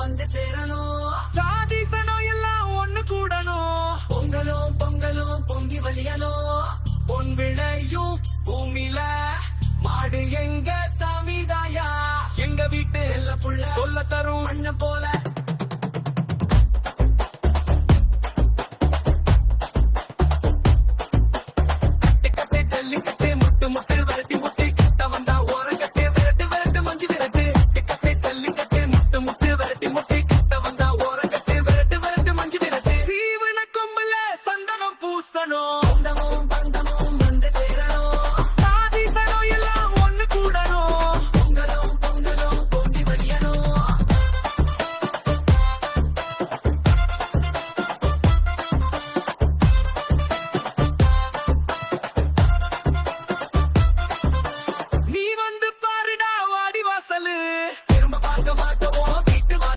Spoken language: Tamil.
வந்து சேரணும். சாதிசனம் எல்லாம் ஒண்ணு கூடணும். பொங்கலும் பொங்கலும் பொங்கி வலியணும். பொன் விளையும் பூமியில மாடு எங்க சாமிதாயா. எங்க வீட்டு புள்ள தொல்ல தரும் மண்ண